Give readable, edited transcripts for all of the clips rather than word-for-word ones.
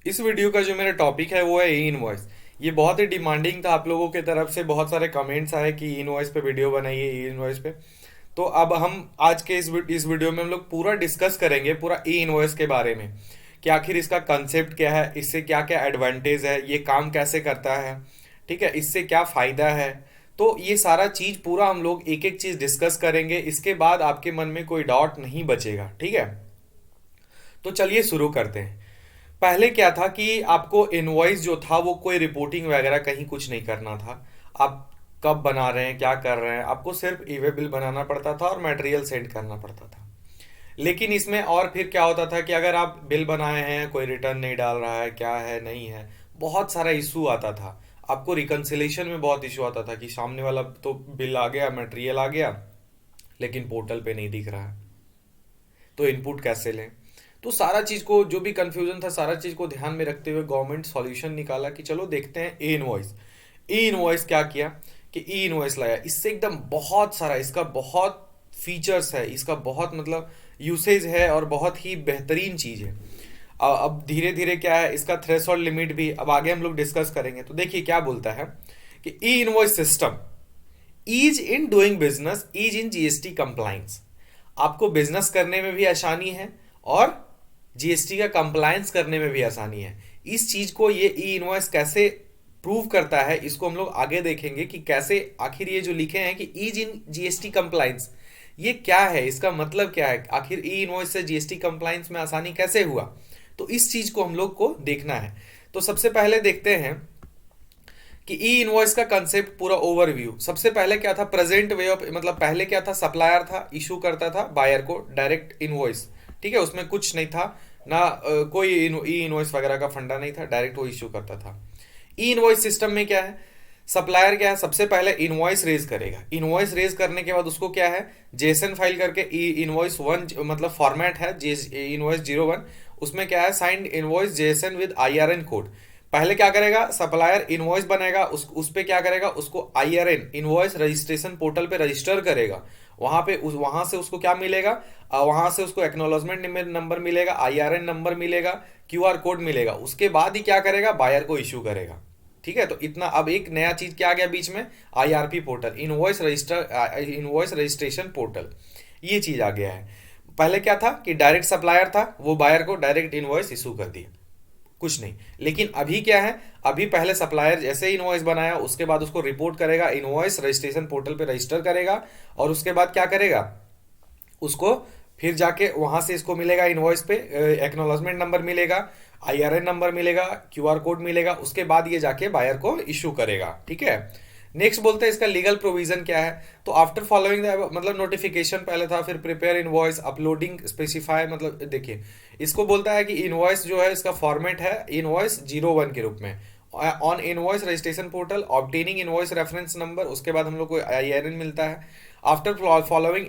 इस वीडियो का जो मेरा टॉपिक है वो है ई इनवॉइस। ये बहुत ही डिमांडिंग था, आप लोगों की तरफ से बहुत सारे कमेंट्स आए कि ई इनवॉइस पे वीडियो बनाइए, ई इनवॉइस पे। तो अब हम आज के इस वीडियो में हम लोग पूरा डिस्कस करेंगे पूरा ई इनवॉइस के बारे में कि आखिर इसका कंसेप्ट क्या है, इससे क्या क्या एडवांटेज है, ये काम कैसे करता है, ठीक है, इससे क्या फायदा है। तो ये सारा चीज पूरा हम लोग एक एक चीज डिस्कस करेंगे, इसके बाद आपके मन में कोई डाउट नहीं बचेगा, ठीक है। तो चलिए शुरू करते हैं। पहले क्या था कि आपको इनवॉइस जो था वो कोई रिपोर्टिंग वगैरह कहीं कुछ नहीं करना था। आप कब बना रहे हैं, क्या कर रहे हैं, आपको सिर्फ ईवे बिल बनाना पड़ता था और मटेरियल सेंड करना पड़ता था। लेकिन इसमें और फिर क्या होता था कि अगर आप बिल बनाए हैं, कोई रिटर्न नहीं डाल रहा है, क्या है नहीं है, बहुत सारा इशू आता था। आपको रिकन्सिलेशन में बहुत इशू आता था कि सामने वाला तो बिल आ गया, मटेरियल आ गया, लेकिन पोर्टल पे नहीं दिख रहा है, तो इनपुट कैसे लें। तो सारा चीज को जो भी कंफ्यूजन था, सारा चीज को ध्यान में रखते हुए गवर्नमेंट सॉल्यूशन निकाला कि चलो देखते हैं ई इनवॉइस। ई इनवॉइस क्या किया कि ई इनवॉइस लाया, इससे एकदम बहुत सारा, इसका बहुत फीचर्स है, इसका बहुत मतलब यूसेज है और बहुत ही बेहतरीन चीज है। अब धीरे धीरे क्या है, इसका थ्रेशोल्ड लिमिट भी अब आगे हम लोग डिस्कस करेंगे। तो देखिए क्या बोलता है कि e invoice system ease in doing business, ease in GST compliance. आपको बिजनेस करने में भी आसानी है और जीएसटी का कंप्लायंस करने में भी आसानी है। इस चीज को ये ई इनवॉइस कैसे प्रूव करता है, इसको हम लोग आगे देखेंगे कि कैसे आखिर ये जो लिखे हैं कि ईज इन जीएसटी कंप्लायंस, ये क्या है, इसका मतलब क्या है, आखिर ई इनवॉइस से जीएसटी कंप्लायंस में आसानी कैसे हुआ। तो इस चीज को हम लोग को देखना है। तो सबसे पहले देखते हैं कि ई इनवॉइस का कंसेप्ट पूरा ओवरव्यू। सबसे पहले क्या था, प्रेजेंट वे ऑफ, मतलब पहले क्या था, सप्लायर था, इशू करता था बायर को डायरेक्ट इनवॉइस, ठीक है, उसमें कुछ नहीं था ना, कोई ई इनवॉइस वगैरह का फंडा नहीं था, डायरेक्ट वो इशू करता था। ई इनवॉइस सिस्टम में क्या है, सप्लायर क्या है, सबसे पहले इनवॉइस रेज करेगा। इनवॉइस रेज करने के बाद उसको क्या है, जेसन फाइल करके ई इनवॉइस वन, मतलब फॉर्मेट है इनवॉइस 01, उसमें क्या है, signed invoice Jason with IRN code. पहले क्या करेगा, सप्लायर इनवॉइस बनाएगा, उस पे क्या करेगा, उसको आईआरएन इनवॉइस रजिस्ट्रेशन पोर्टल पे रजिस्टर करेगा। वहां से उसको क्या मिलेगा, वहां से उसको एक्नोलॉजमेंट नंबर मिलेगा, आईआरएन नंबर मिलेगा, क्यूआर कोड मिलेगा। उसके बाद ही क्या करेगा, बायर को इश्यू करेगा। ठीक है, तो इतना। अब एक नया चीज क्या आ गया बीच में, IRP portal, invoice registration portal, ये चीज आ गया है। पहले क्या था कि डायरेक्ट सप्लायर था, वो बायर को डायरेक्ट इनवॉइस इशू कर दिया, कुछ नहीं। लेकिन अभी क्या है, अभी पहले सप्लायर जैसे ही इनवॉइस बनाया उसके बाद उसको रिपोर्ट करेगा, इनवॉइस रजिस्ट्रेशन पोर्टल पे रजिस्टर करेगा, और उसके बाद क्या करेगा, उसको फिर जाके वहां से इसको मिलेगा, इनवॉइस पे एक्नोलॉजमेंट नंबर मिलेगा, आईआरएन नंबर मिलेगा, क्यूआर कोड मिलेगा, उसके बाद ये जाके बायर को इश्यू करेगा। ठीक है, नेक्स्ट बोलते हैं इसका लीगल प्रोविजन क्या है। तो आफ्टर फॉलोइंग मतलब नोटिफिकेशन पहले था, फिर प्रिपेयर इनवॉइस, अपलोडिंग स्पेसिफाई, मतलब देखिए इसको बोलता है कि इनवॉइस जो है इसका फॉर्मेट है इनवॉइस 01 के रूप में, on invoice registration portal, obtaining invoice reference number, उसके बाद हम लोग को आईआरएन मिलता है। After following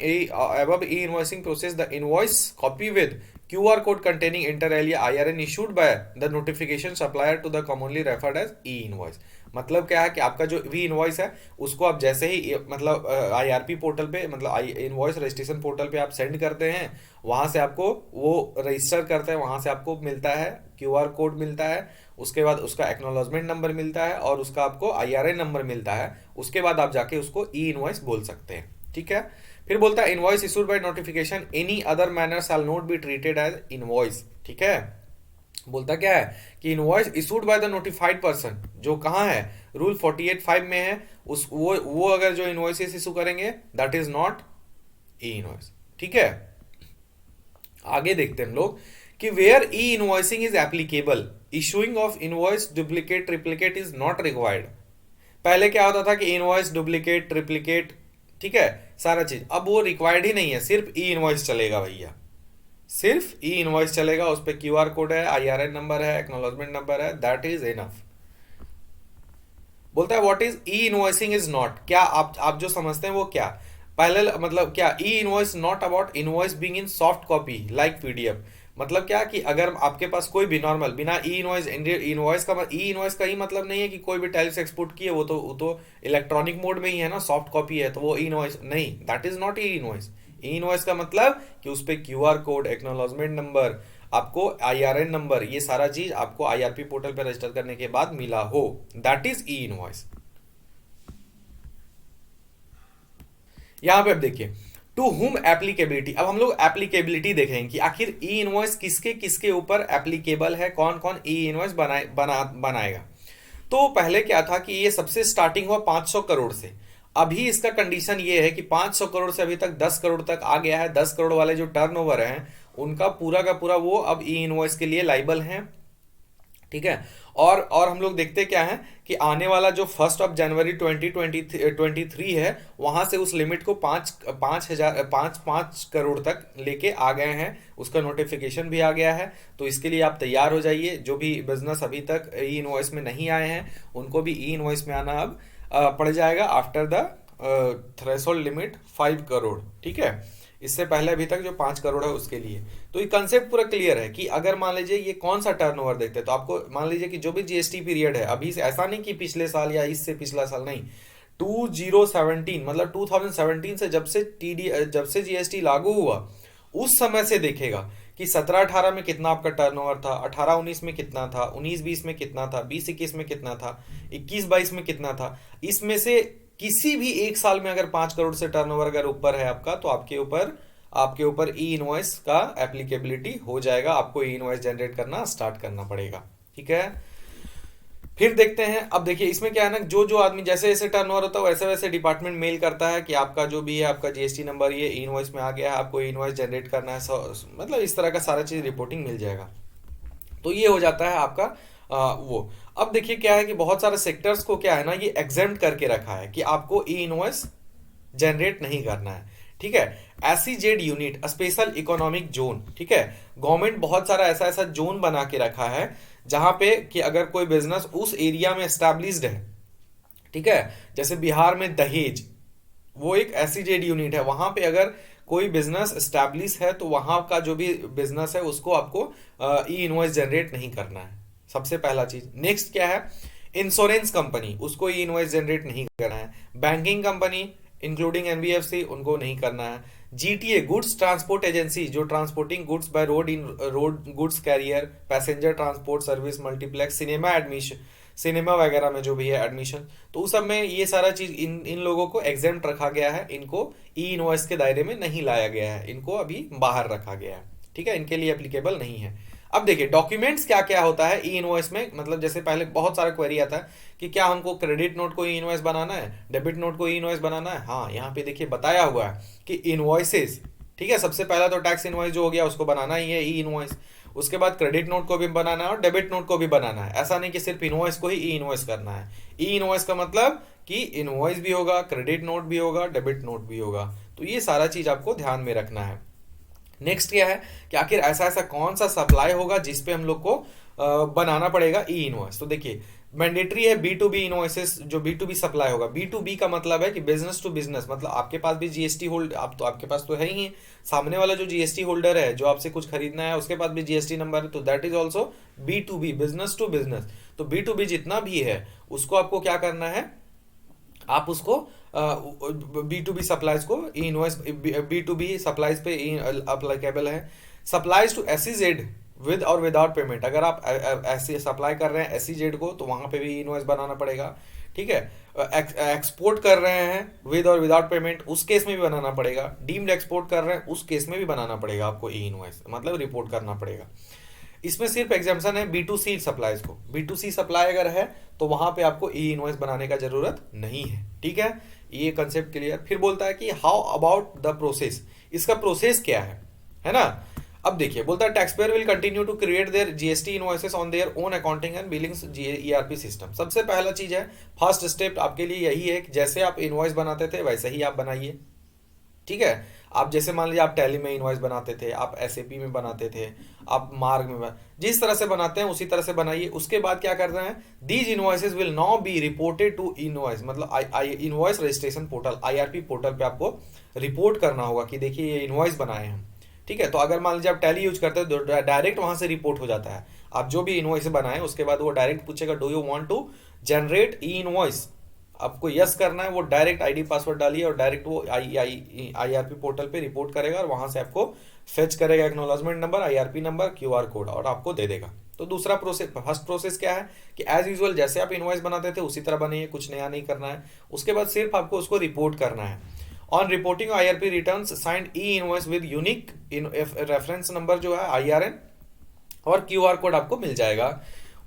above e-invoicing process, the invoice copy with QR code containing inter alia IRN issued by the notification supplier to the commonly referred as e-invoice। मतलब क्या है कि आपका जो वी इनवॉइस है उसको आप जैसे ही मतलब आईआरपी पोर्टल पे, मतलब इनवॉइस रजिस्ट्रेशन पोर्टल पे आप सेंड करते हैं, वहां से आपको वो रजिस्टर करते हैं, वहां से आपको मिलता है क्यूआर कोड मिलता है, उसके बाद उसका एक्नोलॉजमेंट नंबर मिलता है और उसका आपको आईआरएन नंबर मिलता है। उसके बाद आप जाके उसको ई इनवॉइस बोल सकते हैं। ठीक है, फिर बोलता है invoice issued by notification any other manner shall not be treated as invoice. ठीक है, बोलता क्या है कि invoice issued by the notified person, जो कहाँ है, रूल 48(5) में है, उस वो अगर जो इनवॉइसेस इशू करेंगे that is not e invoice. ठीक है, आगे देखते हैं हम लोग कि where e invoicing is applicable, issuing of invoice duplicate triplicate is not required. पहले क्या होता था कि इनवॉइस डुप्लीकेट ट्रिप्लीकेट, ठीक है, सारा चीज, अब वो रिक्वायर्ड ही नहीं है, सिर्फ ई इनवॉइस चलेगा भैया, सिर्फ ई इनवॉइस चलेगा, उस पर क्यूआर कोड है, आईआरएन नंबर है, एक्नोलॉजमेंट नंबर है, दैट इज इनफ। बोलता है what is E invoicing is not, क्या आप जो समझते हैं वो क्या। पहले मतलब क्या, ई invoice not about invoice being in soft copy like PDF. मतलब क्या कि अगर आपके पास कोई भी नॉर्मल बिना ई इनवॉइस, इनवॉइस का ई इनवॉइस का ही मतलब नहीं है कि कोई भी टाइप से एक्सपोर्ट किए, वो तो इलेक्ट्रॉनिक मोड में ही है ना, सॉफ्ट कॉपी है, तो वो ई इनवॉइस नहीं, that is not e invoice. E invoice का मतलब कि उस पर क्यूआर कोड, एक्नोलॉजमेंट नंबर, आपको IRN नंबर, ये सारा चीज आपको IRP पोर्टल पे रजिस्टर करने के बाद मिला हो, दैट इज ई इनवॉइस। यहां पे अब देखिए टू हुम एप्लीकेबिलिटी, अब हम लोग एप्लीकेबिलिटी देखेंगे कि आखिर ई इनवॉइस किसके किसके ऊपर एप्लीकेबल है, कौन कौन ई इनवॉइस बनाएगा। तो पहले क्या था कि ये सबसे स्टार्टिंग हुआ 500 करोड़ से। अभी इसका कंडीशन ये है कि 500 करोड़ से अभी तक 10 करोड़ तक आ गया है। 10 करोड़ वाले जो टर्नओवर हैं उनका पूरा का पूरा वो अब ई इनवॉइस के लिए लाइबल हैं, ठीक है। और हम लोग देखते क्या है कि आने वाला जो 1 जनवरी 2023 है, वहां से उस लिमिट को 5 करोड़ तक लेके आ गए हैं, उसका नोटिफिकेशन भी आ गया है। तो इसके लिए आप तैयार हो जाइए। जो भी बिजनेस अभी तक ई इनवॉइस में नहीं आए हैं उनको भी ई इनवॉइस में आना अब पड़ जाएगा after the threshold limit 5 crore, ठीक है। इससे पहले अभी तक जो 5 करोड़ है उसके लिए। तो ये कंसेप्ट पूरा क्लियर है कि अगर मान लीजिए ये कौन सा टर्नओवर देखते हैं, तो आपको मान लीजिए कि जो भी जीएसटी पीरियड है अभी से, ऐसा नहीं कि पिछले साल या इससे पिछला साल, नहीं, 2017 मतलब 2017 से जब से जीएसटी लागू हुआ उस समय से देखेगा कि 17-18 में कितना आपका टर्नओवर था, 18-19 में कितना था, 19-20 में कितना था, 20-21 में कितना था, 21-22 में कितना था। इसमें से किसी भी एक साल में अगर 5 करोड़ से टर्नओवर अगर ऊपर है आपका, तो आपके ऊपर ई इनवॉइस का एप्लीकेबिलिटी हो जाएगा। आपको ई इनवॉइस जनरेट करना स्टार्ट करना पड़ेगा, ठीक है। फिर देखते हैं, अब देखिए इसमें क्या है ना, जो जो आदमी जैसे जैसे टर्नओवर होता है वैसे वैसे डिपार्टमेंट मेल करता है कि आपका जो भी है आपका जीएसटी नंबर ये ई इनवॉइस में आ गया है, आपको ई इनवॉइस जनरेट करना है। मतलब इस तरह का सारा चीज रिपोर्टिंग मिल जाएगा। तो ये हो जाता है आपका वो। अब देखिए क्या है कि बहुत सारे सेक्टर्स को क्या है ना, ये एग्जेम्प्ट करके रखा है कि आपको ई इनवॉइस जनरेट नहीं करना है, ठीक है। SEZ unit, special economic zone, ठीक है। गवर्नमेंट बहुत सारा ऐसा ऐसा जोन बना के रखा है जहां पे कि अगर कोई बिजनेस उस एरिया में एस्टैब्लिश्ड है, ठीक है, जैसे बिहार में दहेज, वो एक एसईजेड यूनिट है, वहां पे अगर कोई बिजनेस एस्टैब्लिश है तो वहां का जो भी बिजनेस है उसको आपको ई इनवॉइस जनरेट नहीं करना है, सबसे पहला चीज। नेक्स्ट क्या है, इंश्योरेंस कंपनी, उसको ई इनवॉइस जनरेट नहीं करना है। बैंकिंग कंपनी इंक्लूडिंग एनबीएफसी, उनको नहीं करना है। जीटीए, गुड्स ट्रांसपोर्ट एजेंसी, जो transporting goods by road in road goods carrier, passenger transport service, multiplex, cinema admission, cinema वगैरह में जो भी है एडमिशन, तो उस सब में ये सारा चीज इन लोगों को एग्जेम्प्ट रखा गया है। इनको ई इनवॉइस के दायरे में नहीं लाया गया है, इनको अभी बाहर रखा गया है, ठीक है, इनके लिए एप्लीकेबल नहीं है। अब देखिए डॉक्यूमेंट्स क्या क्या होता है ई इनवॉइस में, मतलब जैसे पहले बहुत सारा क्वेरी आता है कि क्या हमको क्रेडिट नोट को ई इनवॉइस बनाना है, डेबिट नोट को ई इनवॉइस बनाना है। हाँ, यहाँ पे देखिए बताया हुआ है कि इनवॉइसेस, ठीक है, सबसे पहला तो टैक्स इनवॉइस जो हो गया उसको बनाना ही है ई इनवॉइस। उसके बाद क्रेडिट नोट को भी बनाना है और डेबिट नोट को भी बनाना है। ऐसा नहीं कि सिर्फ इनवॉइस को ही ई इनवॉइस करना है। ई इनवॉइस का मतलब कि इनवॉइस भी होगा, क्रेडिट नोट भी होगा, डेबिट नोट भी होगा। तो ये सारा चीज आपको ध्यान में रखना है। नेक्स्ट क्या है कि आखिर ऐसा ऐसा कौन सा सप्लाई होगा जिसपे हम लोग को बनाना पड़ेगा ई इनवॉइस। तो देखिए मैंडेटरी है बी टू बी इनवॉइसेस, जो बी टू बी सप्लाई होगा। बी टू बी का मतलब है कि बिजनेस टू बिजनेस, मतलब आपके पास भी जीएसटी होल्ड, आप तो आपके पास तो है ही, सामने वाला जो जीएसटी होल्डर है जो आपसे कुछ खरीदना है उसके पास भी जीएसटी नंबर है, तो that is also B to B, business to business. तो बी टू बी जितना भी है उसको आपको क्या करना है, आप उसको बी टू बी सप्लाईज को invoice, B to B supplies पे अप्लीकेबल है। सप्लाईज टू एसईजेड विद और विदाउट पेमेंट, अगर आप ऐसे सप्लाई कर रहे हैं एसईजेड को तो वहां पे भी इनवॉइस बनाना पड़ेगा, ठीक है। एक्सपोर्ट कर रहे हैं विद और विदाउट पेमेंट, उस केस में भी बनाना पड़ेगा। डीम्ड एक्सपोर्ट कर रहे हैं उस केस में भी बनाना पड़ेगा आपको ई इनवॉइस, मतलब रिपोर्ट करना पड़ेगा। इसमें सिर्फ एग्जाम्पशन है बी टू सी सप्लाईज को। बी टू सी सप्लाई अगर है तो वहां पे आपको ई इनवॉइस बनाने का जरूरत नहीं है, ठीक है। ये कंसेप्ट क्लियर। फिर बोलता है कि हाउ अबाउट द प्रोसेस, इसका प्रोसेस क्या है ना। अब देखिए बोलता है tax payer will continue to create their GST invoices on their own accounting and billings ERP system. सबसे पहला चीज है, फर्स्ट स्टेप आपके लिए यही है कि जैसे आप इनवॉइस बनाते थे वैसे ही आप बनाइए, ठीक है। आप जैसे मान लीजिए आप टैली में इनवॉइस बनाते थे, आप एसएपी में बनाते थे, आप मार्ग में जिस तरह से बनाते हैं उसी तरह से बनाइए। उसके बाद क्या करना है, these invoices will now be reported to invoice, मतलब invoice registration portal, IRP portal पे आपको रिपोर्ट करना होगा कि देखिए ये इनवॉइस बनाए हैं, ठीक है। तो अगर मान लीजिए आप टैली यूज करते हैं तो डायरेक्ट वहां से रिपोर्ट हो जाता है। आप जो भी इनवॉइस बनाए उसके बाद वो डायरेक्ट पूछेगा do you want to generate e invoice, आपको यस करना है, वो डायरेक्ट आईडी पासवर्ड डालिए और डायरेक्ट वो आईआरपी पोर्टल पे रिपोर्ट करेगा और वहां से आपको फेच करेगा acknowledgement number, IRP number, QR code और आपको दे देगा। तो दूसरा प्रोसेस, फर्स्ट प्रोसेस क्या है कि एज यूजुअल जैसे आप इनवॉइस बनाते थे उसी तरह बनाइए, कुछ नया नहीं करना है। उसके बाद सिर्फ आपको उसको रिपोर्ट करना है। On reporting IRP returns signed e invoice with unique reference number जो है IRN और क्यूआर कोड आपको मिल जाएगा।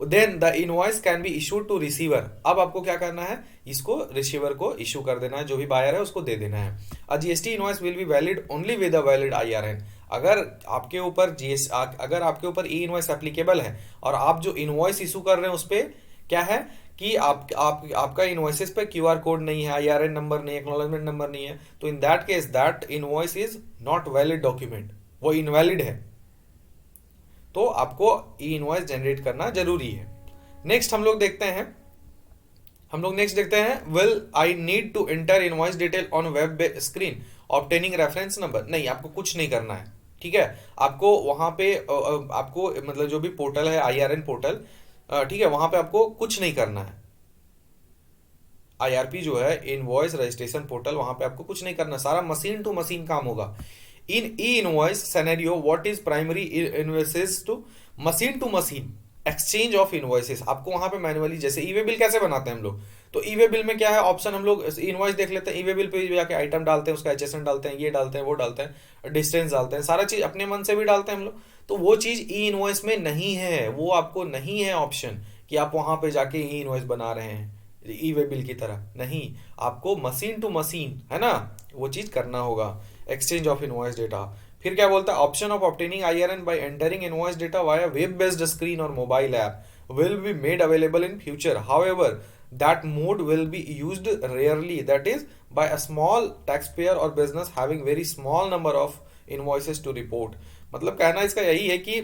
Then the invoice can be issued to receiver. अब आपको क्या करना है, इसको रिसीवर को इशू कर देना है, जो भी बायर है उसको दे देना है। A GST invoice will be valid only with a valid IRN। अगर आपके ऊपर अगर आपके ऊपर ई इनवॉइस एप्लीकेबल है और आप जो इनवॉइस इशू कर रहे हैं उस पर क्या है कि आपका इनवॉइसेस पे क्यूआर कोड नहीं है, IRN नंबर नहीं है, एक्नॉलेजमेंट नंबर नहीं है, तो in that case that invoice is not valid document, वो इनवैलिड है। तो आपको ई इनवॉइस जनरेट करना जरूरी है। नेक्स्ट हम लोग देखते हैं will I need to enter invoice detail on web screen obtaining reference number. नहीं, आपको कुछ नहीं करना है, ठीक है। आपको वहां पे आपको मतलब जो भी पोर्टल है IRN पोर्टल, ठीक है, वहां पे आपको कुछ नहीं करना है। IRP जो है इनवॉइस रजिस्ट्रेशन पोर्टल, वहां पे आपको कुछ नहीं करना, सारा मशीन टू मशीन काम होगा। In e invoice scenario what is primary invoices to machine to machine exchange of invoices. आपको वहां पे मैनुअली, जैसे ई वे बिल कैसे बनाते हैं हम लोग, तो ई वे बिल में क्या है ऑप्शन, हम लोग इनवॉइस देख लेते हैं, ई वे बिल पे जाके आइटम डालते हैं, उसका HSN डालते हैं, ये डालते हैं, वो डालते हैं, डिस्टेंस डालते हैं, सारा चीज अपने मन से भी डालते हैं हम लोग। तो वो चीज ई इनवॉइस में नहीं है, वो आपको नहीं है ऑप्शन कि आप वहां पे जाके ई इनवॉइस बना रहे हैं ई वे बिल की तरह। नहीं, आपको मशीन टू मशीन है ना वो चीज करना होगा, एक्सचेंज ऑफ इनवॉइस डेटा। फिर क्या बोलता है, option of obtaining IRN by entering invoice data via web based screen और mobile app will be made available in future. However, that mode will be used rarely, that is by a small taxpayer or business having very small number of invoices to report. मतलब कहना इसका यही है कि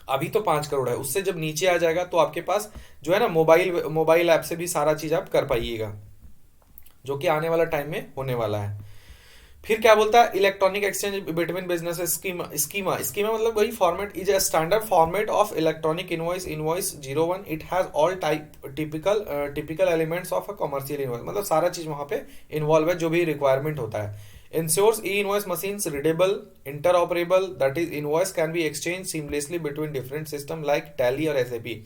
अभी तो 5 करोड़ है, उससे जब नीचे आ जाएगा तो आपके पास जो है ना मोबाइल ऐप से भी सारा चीज आप कर पाइएगा, जो कि आने वाला टाइम में होने वाला है। फिर क्या बोलता है, electronic exchange between business schema मतलब वही format is a standard format of electronic invoice 01। It has all typical elements of a commercial invoice. मतलब सारा चीज वहां पे इन्वॉल्व है, जो भी रिक्वायरमेंट होता है। Ensures e invoice machines readable, interoperable, that is invoice can be exchange seamlessly between different system like Tally और SAP।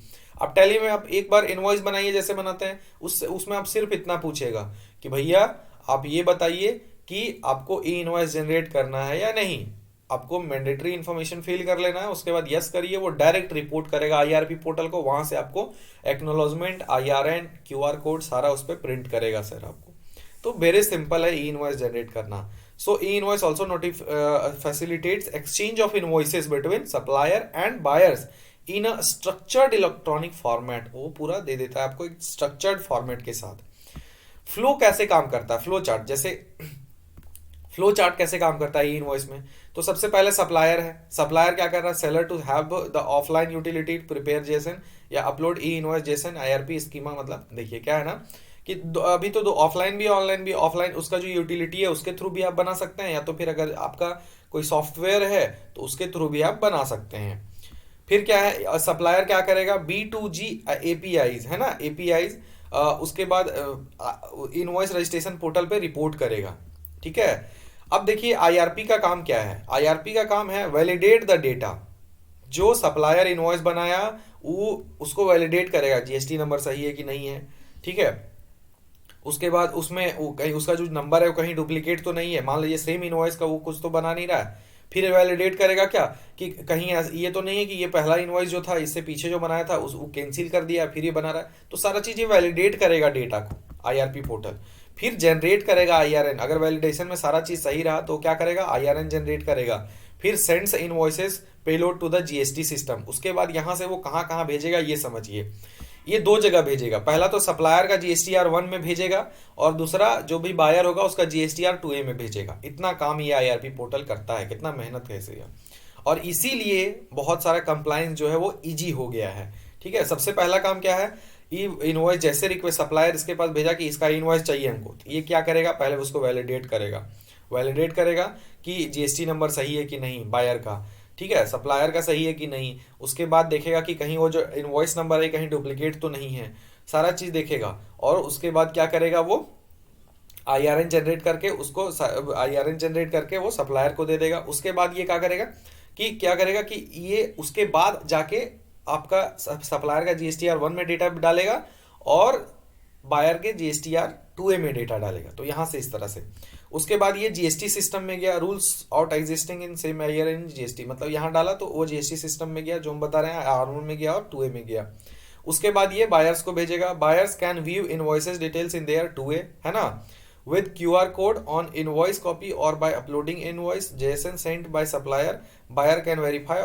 अब टैली में आप एक बार इनवॉइस बनाइए जैसे बनाते हैं, उसमें आप सिर्फ इतना पूछेगा कि भैया आप ये बताइए कि आपको ई इनवॉइस जनरेट करना है या नहीं। आपको मैंडेटरी इंफॉर्मेशन फिल कर लेना है, उसके बाद यस करिए, वो डायरेक्ट रिपोर्ट करेगा IRP पोर्टल को, वहां से आपको एक्नॉलेजमेंट, IRN, क्यूआर कोड सारा उस पर प्रिंट करेगा सर आपको। तो वेरी सिंपल है ई इनवॉइस जनरेट करना। So e invoice also facilitates exchange of invoices between supplier and buyers in a structured electronic format. वो पूरा दे देता है आपको एक स्ट्रक्चर्ड फॉर्मेट के साथ। फ्लो कैसे काम करता है, फ्लो चार्ट, जैसे फ्लो चार्ट कैसे काम करता है ई इनवॉइस में। तो सबसे पहले सप्लायर है, सप्लायर क्या कर रहा है, seller to have the offline utility prepare JSON या upload e invoice JSON IRP schema. मतलब देखिए क्या है ना कि अभी तो दो ऑफलाइन भी ऑनलाइन भी, ऑफलाइन उसका जो यूटिलिटी है उसके थ्रू भी आप बना सकते हैं, या तो फिर अगर आपका कोई सॉफ्टवेयर है तो उसके थ्रू भी आप बना सकते हैं। फिर क्या है, सप्लायर क्या करेगा, B2G APIs है ना, APIs उसके बाद इनवॉइस रजिस्ट्रेशन पोर्टल पे रिपोर्ट करेगा, ठीक है। अब देखिए IRP का काम क्या है, IRP का काम है वैलिडेट द डेटा। जो सप्लायर इनवॉइस बनाया वो उसको वैलिडेट करेगा, GST नंबर सही है कि नहीं है, ठीक है। उसके बाद उसमें कहीं उसका जो नंबर है वो कहीं डुप्लीकेट तो नहीं है, मान लीजिए सेम इनवॉइस का वो कुछ तो बना नहीं रहा है। फिर वैलिडेट करेगा क्या कि कहीं ये तो नहीं है कि ये पहला इनवॉइस जो था इससे पीछे जो बनाया था वो कैंसिल कर दिया फिर ये बना रहा है। तो सारा चीज ये वैलिडेट करेगा डेटा को IRP पोर्टल। फिर जनरेट करेगा IRN, अगर वैलिडेशन में सारा चीज सही रहा तो क्या करेगा, IRN जनरेट करेगा। फिर sends invoices payload to the GST system. उसके बाद यहां से वो कहां कहां भेजेगा ये समझिए, ये 2 जगह भेजेगा। पहला तो सप्लायर का GSTR 1 में भेजेगा और दूसरा जो भी बायर होगा उसका GSTR 2A में भेजेगा। इतना काम ये IRP पोर्टल करता है, कितना मेहनत कैसे है। और इसीलिए बहुत सारा कंप्लायंस जो है वो इजी हो गया है, ठीक है। सबसे पहला काम क्या है, इनवॉइस जैसे रिक्वेस्ट सप्लायर इसके पास भेजा कि इसका इनवॉइस चाहिए हमको, तो ये क्या करेगा, पहले उसको वैलिडेट करेगा कि GST नंबर सही है कि नहीं बायर का, ठीक है, सप्लायर का सही है कि नहीं। उसके बाद देखेगा कि कहीं वो जो इनवॉइस नंबर है कहीं डुप्लीकेट तो नहीं है। सारा चीज देखेगा, और उसके बाद क्या करेगा वो आईआरएन जनरेट करके उसको आईआरएन जनरेट करके वो सप्लायर को दे देगा। उसके बाद ये क्या करेगा कि ये उसके बाद जाके आपका सप्लायर का जीएसटीआर 1 में डेटा डालेगा और बायर के जीएसटीआर 2A में डेटा डालेगा। तो यहां से इस तरह से उसके बाद ये जीएसटी सिस्टम में गया, rules out existing in same year in GST, मतलब यहाँ डाला तो वो जीएसटी सिस्टम में गया जो हम बता रहे हैं, R1 में गया और 2A में गया। उसके बाद ये बायर्स को भेजेगा, buyers can view invoices details in their 2A, है ना, with QR code on invoice copy or by uploading invoice JSON sent by supplier, buyer can verify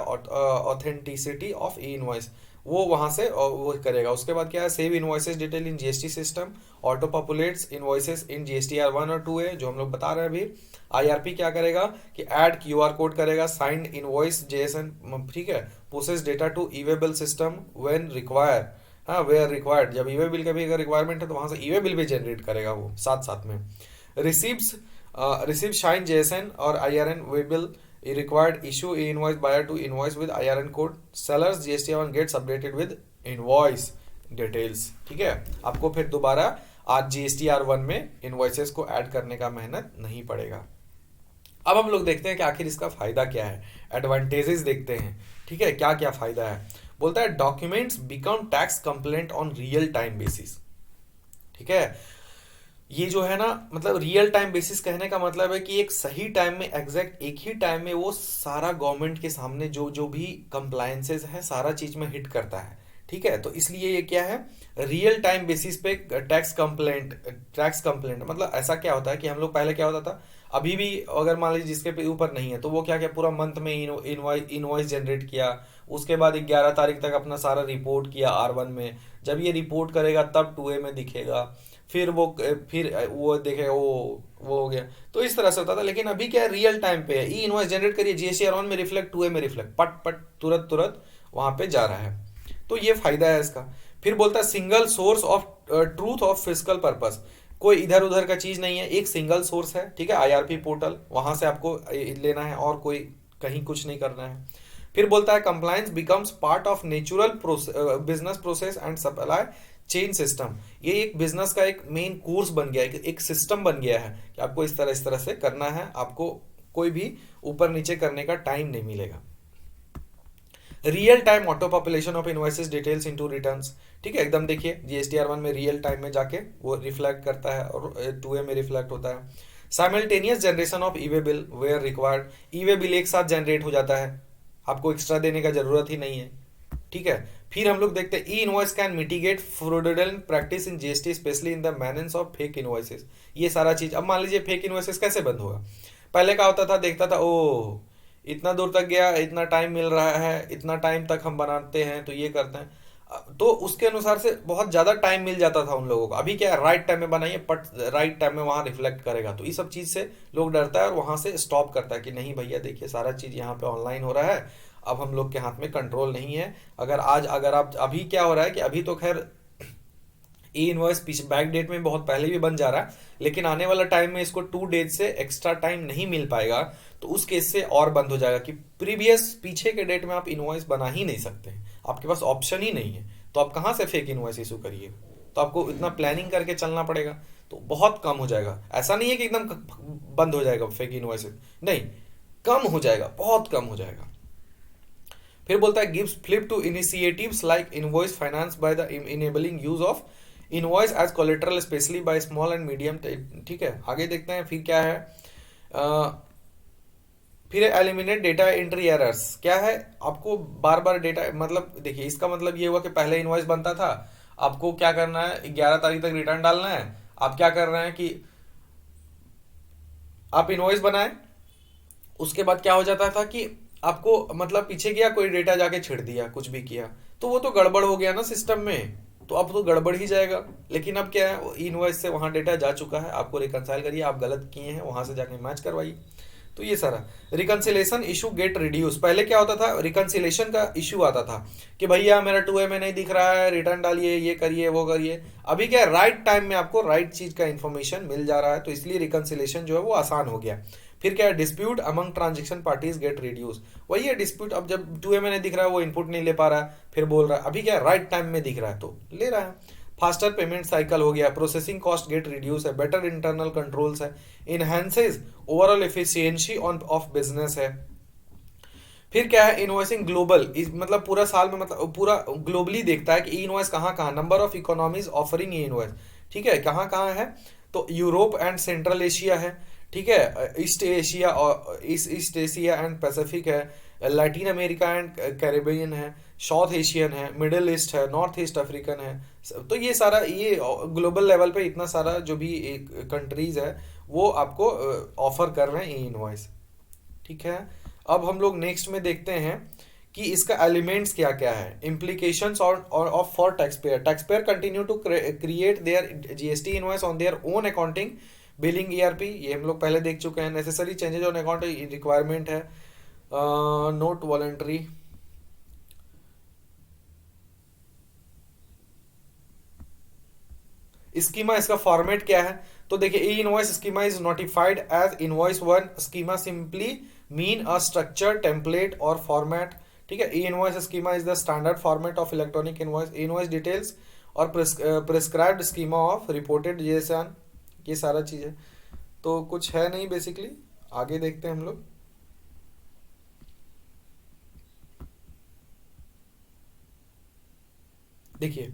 authenticity of e-invoice। वो वहां से वो करेगा। उसके बाद क्या है, save invoices detail in GST system, auto populates invoices in GSTR 1 और 2A जो हम लोग बता रहे हैं अभी। आईआरपी क्या करेगा कि ऐड क्यूआर कोड करेगा, साइंड इनवॉइस जेएसएन, ठीक है, process data to e way bill system when require, हाँ वेयर रिक्वायर्ड, जब ईवे बिल का भी अगर रिक्वायरमेंट है तो वहां से ईवे बिल भी जनरेट करेगा वो साथ साथ में। रिसीव शाइन जेएसएन और IRN way bill required, issue invoice buyer to invoice with IRN code, sellers GST one gets updated with invoice details. ठीक है, आपको फिर दोबारा आज जीएसटीआर 1 में इनवॉइसेस को ऐड करने का मेहनत नहीं पड़ेगा। अब हम लोग देखते हैं कि आखिर इसका फायदा क्या है, एडवांटेजेस देखते हैं। ठीक है, क्या क्या फायदा है। बोलता है documents become tax complaint on real time basis. ठीक है, ये जो है ना, मतलब रियल टाइम बेसिस कहने का मतलब है कि एक सही टाइम में, एग्जैक्ट एक ही टाइम में वो सारा गवर्नमेंट के सामने जो जो भी कंप्लायंसेस है सारा चीज में हिट करता है। ठीक है, तो इसलिए ये क्या है, रियल टाइम बेसिस पे टैक्स कंप्लेंट मतलब ऐसा क्या होता है कि हम लोग पहले क्या होता था, अभी भी अगर मान लीजिए जिसके ऊपर नहीं है तो वो क्या क्या पूरा मंथ में इनवॉइस जनरेट किया, उसके बाद 11 तारीख तक अपना सारा रिपोर्ट किया R1 में, जब ये रिपोर्ट करेगा तब 2A में दिखेगा, फिर वो देखेगा वो हो गया। तो इस तरह से होता था, लेकिन अभी क्या है, रियल टाइम पे है, ई इनवॉइस जनरेट करिए, जीएसटीआर 1 में रिफ्लेक्ट, 2A में रिफ्लेक्ट, पट पट तुरंत तुरंत वहां पे जा रहा है। तो ये फायदा है इसका। फिर बोलता है single source of truth of physical purpose, कोई इधर उधर का चीज नहीं है, एक सिंगल सोर्स है। ठीक है, आईआरपी पोर्टल, वहां से आपको लेना है और कोई कहीं कुछ नहीं करना है। फिर बोलता है compliance becomes part of natural business process and supply chain system, ये एक बिजनेस का एक मेन कोर्स बन गया है, एक सिस्टम बन गया है कि आपको इस तरह से करना है, आपको कोई भी ऊपर नीचे करने का टाइम नहीं मिलेगा। Real time auto population of invoices details into returns. ठीक है, एकदम देखिए जीएसटीआर 1 में रियल टाइम में जाके वो रिफ्लेक्ट करता है और 2A में रिफ्लेक्ट होता है। Simultaneous generation of e way bill where required, e way bill एक साथ जनरेट हो जाता है, आपको एक्स्ट्रा देने का जरूरत ही नहीं है। ठीक है, फिर हम लोग देखते हैं e invoice can mitigate fraudulent practice in GST specially in the menace of fake invoices. ये सारा चीज, अब मान लीजिए फेक इनवॉइसेस कैसे बंद होगा, पहले क्या होता था, देखता था ओ इतना दूर तक गया, इतना टाइम मिल रहा है, इतना टाइम तक हम बनाते हैं तो ये करते हैं, तो उसके अनुसार से बहुत ज्यादा टाइम मिल जाता था उन लोगों को। अभी क्या है, राइट टाइम में बनाइए, पट राइट टाइम में वहां रिफ्लेक्ट करेगा, तो इस सब चीज से लोग डरता है और वहां से स्टॉप करता है कि नहीं भैया देखिए सारा चीज यहाँ पे ऑनलाइन हो रहा है, अब हम लोग के हाथ में कंट्रोल नहीं है। अगर आप अभी क्या हो रहा है कि अभी तो खैर ई इनवॉइस पीछे बैक डेट में बहुत पहले भी बन जा रहा है, लेकिन आने वाला टाइम में इसको 2 डेज से एक्स्ट्रा टाइम नहीं मिल पाएगा, तो उस केस से और बंद हो जाएगा कि पीछे के डेट में आप इनवॉइस बना ही नहीं सकते, आपके पास ऑप्शन ही नहीं है, तो आप कहां से फेक इनवॉइस इशू करिए, तो आपको इतना प्लानिंग करके चलना पड़ेगा, तो बहुत कम हो जाएगा। ऐसा नहीं है कि एकदम बंद हो जाएगा फेक इनवॉइस, नहीं, कम हो जाएगा, बहुत कम हो जाएगा। फिर बोलता है gives fillip to initiatives like invoice finance by the enabling use of invoice as collateral specially by small and medium. ठीक है, आगे देखते हैं फिर क्या है। फिर एलिमिनेट डेटा एंट्री एरर्स, क्या है, आपको बार बार डेटा, मतलब देखिए इसका मतलब ये हुआ कि पहले इनवॉइस बनता था, आपको क्या करना है, 11 तारीख तक रिटर्न डालना है, आप क्या कर रहे हैं कि आप इनवॉइस बनाए, उसके बाद क्या हो जाता था कि आपको मतलब पीछे गया कोई डेटा जाके छिड़ दिया, कुछ भी किया, तो वो तो गड़बड़ हो गया ना सिस्टम में, तो अब तो गड़बड़ ही जाएगा। लेकिन अब क्या है, इनवॉइस से वहां डेटा जा चुका है, आपको रिकंसाइल करिए, आप गलत किए हैं वहां से जाके मैच करवाइए, तो ये सारा रिकंसिलेशन इशू गेट रिड्यूस। पहले क्या होता था, रिकंसिलेशन का इशू आता था कि भैया मेरा 2A में नहीं दिख रहा है, रिटर्न डालिए, ये करिए वो करिए। अभी क्या है, राइट टाइम में आपको राइट चीज का इंफॉर्मेशन मिल जा रहा है, तो इसलिए रिकंसिलेशन जो है वो आसान हो गया। फिर क्या है, dispute among transaction parties get reduce, वही है डिस्प्यूट, अब जब 2A में नहीं दिख रहा है, वो इनपुट नहीं ले पा रहा है, फिर बोल रहा है, अभी क्या है, राइट टाइम में दिख रहा है तो ले रहा है। फास्टर पेमेंट साइकिल हो गया, प्रोसेसिंग कॉस्ट गेट रिड्यूस है, बेटर इंटरनल कंट्रोल्स है, enhances overall efficiency on off business है। फिर क्या है, इनवॉइसिंग ग्लोबल, मतलब पूरा साल में, मतलब पूरा ग्लोबली देखता है कि ई इनवॉइस कहाँ कहाँ, number of economies offering E invoice, ठीक है, कहाँ कहाँ है, तो यूरोप एंड सेंट्रल एशिया है, ठीक है, ईस्ट एशिया और ईस्ट एशिया एंड पैसिफिक है, लैटिन अमेरिका एंड कैरेबियन है, साउथ एशियन है, मिडिल ईस्ट है, नॉर्थ ईस्ट अफ्रीकन है। तो ये सारा, ये ग्लोबल लेवल पे इतना सारा जो भी कंट्रीज है वो आपको ऑफर कर रहे हैं ई इनवॉइस, ठीक है। अब हम लोग नेक्स्ट में देखते हैं कि इसका एलिमेंट्स क्या क्या है, इम्प्लीकेशंस और of for taxpayer, taxpayer continue to create their GST invoice on their own accounting billing ERP, ये हम लोग पहले देख चुके हैं। Necessary changes on account requirement है, नोट वॉलंटरी। स्कीमा, इसका फॉर्मेट क्या है, तो देखिए e invoice schema is notified as invoice one schema, simply mean a structure template और फॉर्मेट, ठीक है। E invoice schema is the standard format of electronic invoice, invoice details और prescribed schema of reported GSN, ये सारा चीज है। तो कुछ है नहीं बेसिकली, आगे देखते हैं हम लोग। देखिए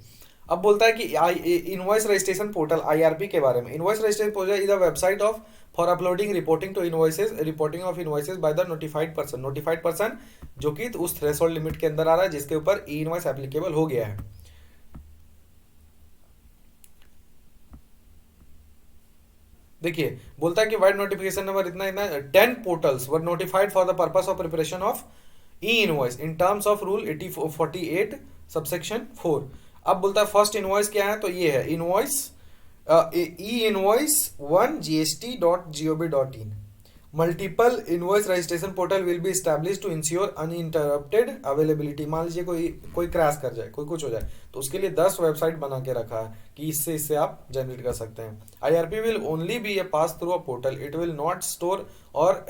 अब बोलता है कि इनवॉइस रजिस्ट्रेशन पोर्टल आईआरपी के बारे में। Invoice registration portal is a website of for uploading reporting to invoices, reporting of invoices by the notified person जो कि उस थ्रेशोल्ड लिमिट के अंदर आ रहा है जिसके ऊपर ई इनवॉइस एप्लीकेबल हो गया है। देखिए बोलता है कि वाइड नोटिफिकेशन नंबर इतना इतना 10 portals were notified for the purpose of preparation of E invoice in terms of rule 8048 subsection 4। अब बोलता है फर्स्ट इनवॉइस क्या है, तो ये है invoice e invoice one gst.gov.in। Multiple invoice registration portal will be establish to ensure uninterrupted availability. मान लीजिए कोई कोई क्रैश कर जाए, कोई कुछ हो जाए, तो उसके लिए 10 वेबसाइट बना के रखा है कि इससे आप जनरेट कर सकते हैं। IRP will only be a pass through a portal, it will not store और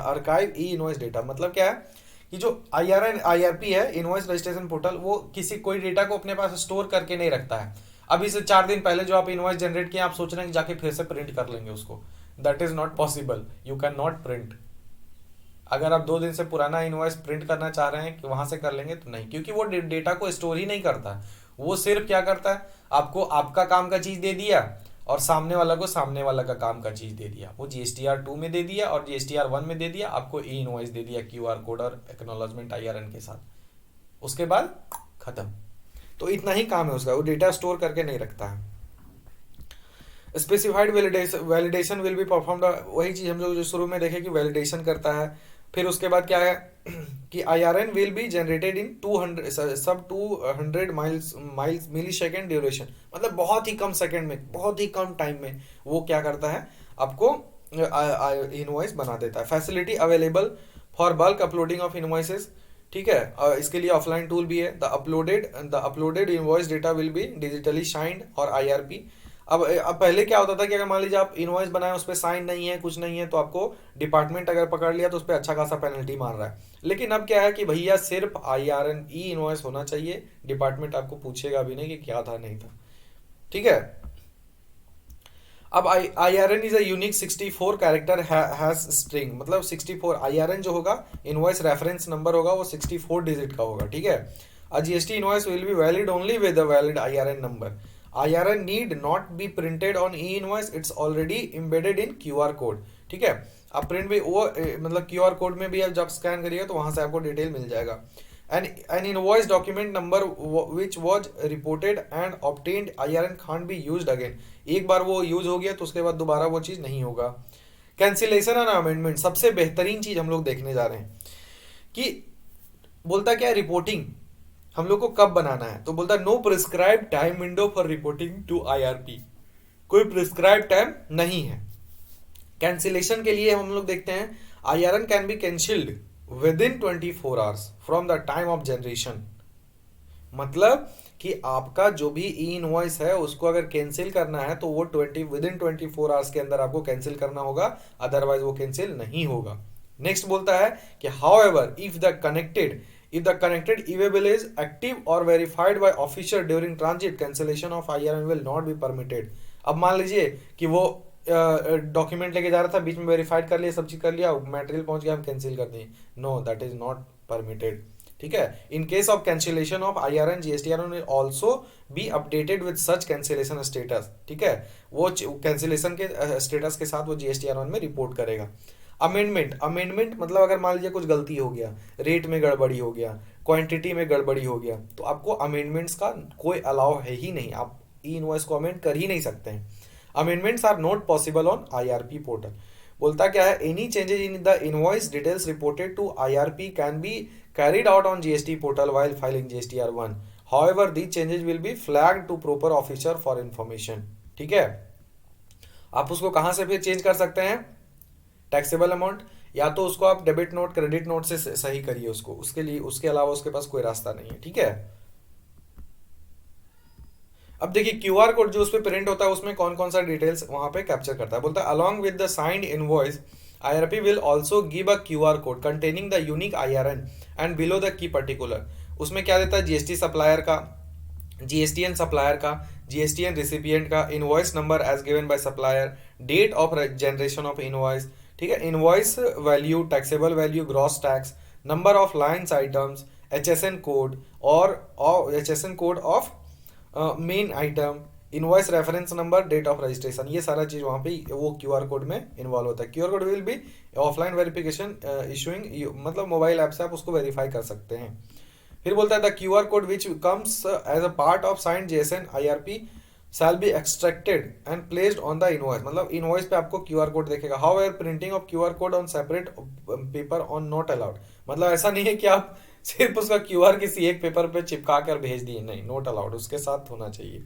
आर्काइव ई इनवॉइस डेटा। मतलब क्या है कि जो आईआरपी है, इनवॉइस रजिस्ट्रेशन पोर्टल, वो किसी कोई डेटा को अपने पास स्टोर करके नहीं रखता है। अभी से 4 दिन पहले जो आप इनवॉइस जनरेट किए, आप सोच रहे हैं कि जाके फिर से प्रिंट कर लेंगे उसको, that is not possible, you can not print. अगर आप 2 दिन से पुराना इनवॉइस प्रिंट करना चाह रहे हैं कि वहां से कर लेंगे, तो नहीं, क्योंकि वो डेटा को स्टोर ही नहीं करता। वो सिर्फ क्या करता है, आपको आपका काम का चीज दे दिया और सामने वाला को सामने वाला का काम का चीज दे दिया। वो GSTR2 में दे दिया और GSTR1 में दे दिया, आपको ई इनवॉइस दे दिया QR कोड और एक्नॉलेजमेंट IRN के साथ, उसके बाद खत्म। तो इतना ही काम है उसका, वो डेटा स्टोर करके नहीं रखता है। Specified validation will be performed, वही चीज हम लोग जो शुरू में देखे कि वैलिडेशन करता है। फिर उसके बाद क्या है कि IRN will be generated in 200 miles millisecond duration, मतलब बहुत ही कम सेकेंड में, बहुत ही कम टाइम में वो क्या करता है, आपको इनवॉइस बना देता है। Facility available for bulk uploading of invoices, ठीक है, इसके लिए ऑफलाइन टूल भी है। The uploaded invoice data will be digitally signed और IRP। अब पहले क्या होता था कि अगर मान लीजिए आप इनवॉइस बनाए, उस पर साइन नहीं है, कुछ नहीं है, तो आपको डिपार्टमेंट अगर पकड़ लिया तो उस पर अच्छा खासा पेनल्टी मार रहा है। लेकिन अब क्या है कि भैया सिर्फ IRN ई इनवॉइस होना चाहिए, डिपार्टमेंट आपको पूछेगा भी नहीं कि क्या था नहीं था, ठीक है। अब IRN is a unique 64 character has string, मतलब 64 IRN जो होगा, इनवॉइस रेफरेंस नंबर होगा, वो 64 डिजिट का होगा, ठीक है। अ GST invoice will be valid only with a valid IRN number. IRN need not be printed on e-invoice, it's already embedded in QR code, ठीक है। आप प्रिंट भी वो मतलब QR कोड में भी आप जब स्कैन करिएगा तो वहां से आपको डिटेल मिल जाएगा। An invoice document number which was reported and obtained IRN can't be used again, एक बार वो यूज हो गया तो उसके बाद दोबारा वो चीज नहीं होगा। कैंसिलेशन एंड अमेंडमेंट, सबसे बेहतरीन चीज हम लोग देखने जा रहे हैं कि बोलता क्या है, रिपोर्टिंग हम लोग को कब बनाना है, तो बोलता है no prescribe time window for reporting to IRP, कोई प्रिस्क्राइब टाइम नहीं है। कैंसिलेशन के लिए हम लोग देखते हैं IRN can be cancelled with in 24 hours from the time of generation. मतलब कि आपका जो भी ई इनवॉइस है उसको अगर कैंसिल करना है तो वो विद इन 24 आवर्स के अंदर आपको कैंसिल करना होगा, अदरवाइज वो कैंसिल नहीं होगा। नेक्स्ट बोलता है कि however if the connected if the connected e-way is active और verified by officer during transit, cancellation of IRN will not be permitted. अब मान लीजिए कि वो डॉक्यूमेंट लेके जा रहा था, बीच में वेरीफाइड कर लिया, सब चीज कर लिया, मटेरियल पहुंच गया, हम कैंसिल कर दिए, know that is not permitted. ठीक है, in case of cancellation of IRN, GSTR will also be updated with such cancellation status. ठीक है, वो कैंसिलेशन के स्टेटस के साथ वो GSTR में रिपोर्ट करेगा। अमेंडमेंट मतलब अगर मान लीजिए कुछ गलती हो गया, रेट में गड़बड़ी हो गया, क्वांटिटी में गड़बड़ी हो गया, तो आपको अमेंडमेंट्स का कोई अलाउ है ही नहीं, आप ई इनवॉइस को अमेंड कर ही नहीं सकते हैं। Amendments are not possible on IRP portal. बोलता क्या है, any changes in the invoice details reported to IRP can be carried out on GST portal while filing GSTR1. However, these changes will be flagged to proper officer for information. ठीक है, आप उसको कहां से फिर चेंज कर सकते हैं, टैक्सेबल अमाउंट, या तो उसको आप डेबिट नोट क्रेडिट नोट से सही करिए उसको, उसके लिए उसके अलावा उसके पास कोई रास्ता नहीं है। ठीक है, अब देखिए QR कोड जो उस पर प्रिंट होता है उसमें कौन कौन सा डिटेल्स वहां पे कैप्चर करता है। बोलता है along with the signed invoice IRP will also give a QR code containing the unique IRN and below the key particular। उसमें क्या देता है, GST सप्लायर का, GSTN सप्लायर का, GSTN रिसिपिएंट का, invoice number as given by supplier, date of generation of invoice, ठीक है, invoice value, taxable value, gross tax, number of lines items, HSN code और HSN code of main item, invoice reference number, date of registration, ये सारा चीज वहां पे वो QR code में इन्वॉल्व होता है। QR code will be offline verification issuing, मतलब मोबाइल ऐप से आप उसको वेरीफाई कर सकते हैं। फिर बोलता है the QR code which comes as a part of signed JSN IRP shall be extracted and placed on the invoice, मतलब इनवॉइस पे आपको QR कोड देखेगा। However printing of QR code on separate paper on not allowed, मतलब ऐसा नहीं है कि आप सिर्फ उसका QR किसी एक पेपर पे चिपका कर भेज दिए, नहीं, नॉट अलाउड, उसके साथ होना चाहिए।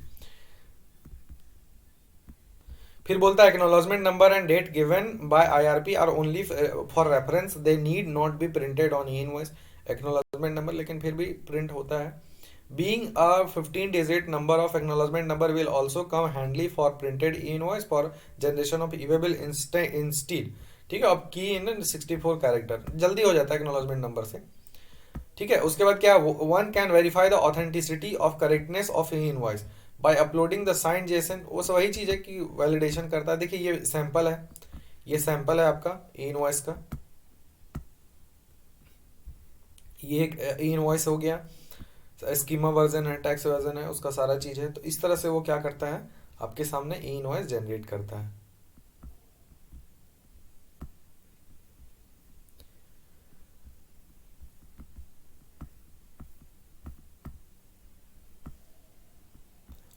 फिर बोलता है acknowledgement number and date given by IRP are only for reference, they need not be printed on e invoice. Acknowledgement number लेकिन फिर भी प्रिंट होता है। Being a 15 digit number of acknowledgement number will also come handy for printed e invoice for generation of e way bill instead. ठीक है, अब की इन 64 character, जल्दी हो जाता है एक्नॉलेजमेंट नंबर से। ठीक है, उसके बाद क्या, one can verify the authenticity of correctness of E invoice by uploading the signed JSN। वो वही चीज है कि वैलिडेशन करता है। देखिए ये सैंपल है, ये सैंपल है आपका ई इनवॉइस का, ये एक ई इनवॉइस हो गया, स्कीमा वर्जन है, टैक्स वर्जन है, उसका सारा चीज है। तो इस तरह से वो क्या करता है, आपके सामने ई इनवॉइस जनरेट करता है।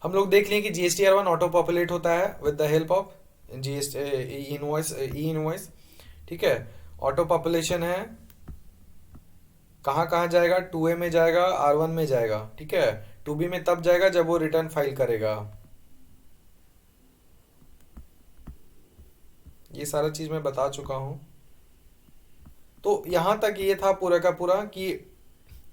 हम लोग देख लें कि GSTR1 ऑटो पॉपुलेट होता है with the help of E invoice. ठीक है, ऑटो पॉपुलेशन है, कहाँ कहाँ जाएगा, 2A में जाएगा, R1 में जाएगा। ठीक है, 2B में तब जाएगा जब वो रिटर्न फाइल करेगा। ये सारा चीज मैं बता चुका हूं। तो यहां तक ये था पूरा का पूरा कि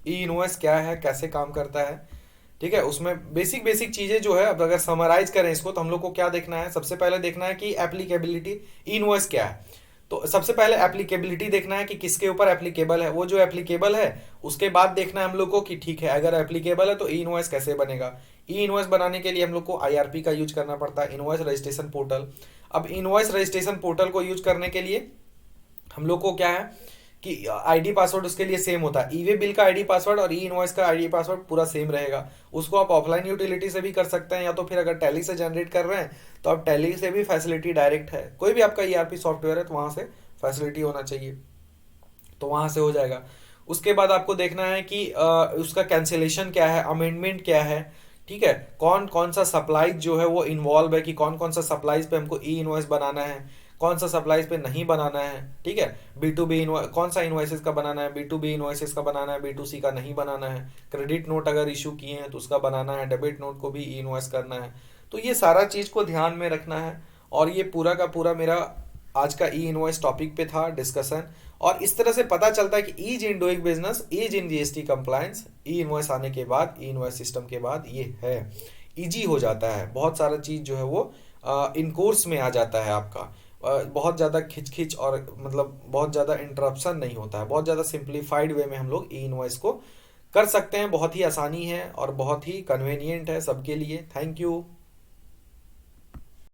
ई इनवॉइस क्या है, कैसे काम करता है। ठीक है, उसमें बेसिक बेसिक चीजें जो है, अब अगर समराइज करें इसको तो हम लोग को क्या देखना है, सबसे पहले देखना है कि एप्लीकेबिलिटी ई इनवॉइस क्या है। तो सबसे पहले एप्लीकेबिलिटी देखना है कि किसके ऊपर एप्लीकेबल है, वो जो एप्लीकेबल है उसके बाद देखना है हम लोग को कि ठीक है अगर एप्लीकेबल है तो ई इनवॉइस कैसे बनेगा। ई इनवॉइस बनाने के लिए हम लोग को IRP का यूज करना पड़ता है, इनवॉइस रजिस्ट्रेशन पोर्टल। अब इनवॉइस रजिस्ट्रेशन पोर्टल को यूज करने के लिए हम लोग को क्या है कि ID पासवर्ड उसके लिए सेम होता है। ई-वे बिल का ID पासवर्ड और ई इनवॉइस का ID पासवर्ड पूरा सेम रहेगा। उसको आप ऑफलाइन यूटिलिटी से भी कर सकते हैं, या तो फिर अगर टैली से जनरेट कर रहे हैं तो आप टैली से भी फैसिलिटी डायरेक्ट है, कोई भी आपका ERP सॉफ्टवेयर है तो वहां से फैसिलिटी होना चाहिए, तो वहां से हो जाएगा। उसके बाद आपको देखना है कि उसका कैंसिलेशन क्या है, अमेंडमेंट क्या है। ठीक है, कौन कौन सा सप्लाईज जो है वो इन्वॉल्व है, कि कौन कौन सा सप्लाईज पे हमको ई इनवॉइस बनाना है, कौन सा सप्लाईज पे नहीं बनाना है। ठीक है, B2B कौन सा इनवॉइसेस का बनाना है, B2B इनवॉइसेस का बनाना है, B2C का नहीं बनाना है। क्रेडिट नोट अगर इशू किए हैं तो उसका बनाना है, डेबिट नोट को भी ई इनवॉइस करना है। तो ये सारा चीज को ध्यान में रखना है। और ये पूरा का पूरा मेरा आज का ई इनवॉइस टॉपिक पे था डिस्कशन। और इस तरह से पता चलता है कि ease in doing business, ease in GST compliance, e invoice आने के बाद, ई इनवॉइस सिस्टम के बाद ये है, इजी हो जाता है। बहुत सारा चीज जो है वो इन कोर्स में आ जाता है आपका। बहुत ज़्यादा खिंच और मतलब बहुत ज़्यादा इंटरप्शन नहीं होता है, बहुत ज़्यादा सिंप्लीफाइड वे में हम लोग ई इनवॉइस को कर सकते हैं। बहुत ही आसानी है और बहुत ही कन्वीनियंट है सबके लिए। Thank you.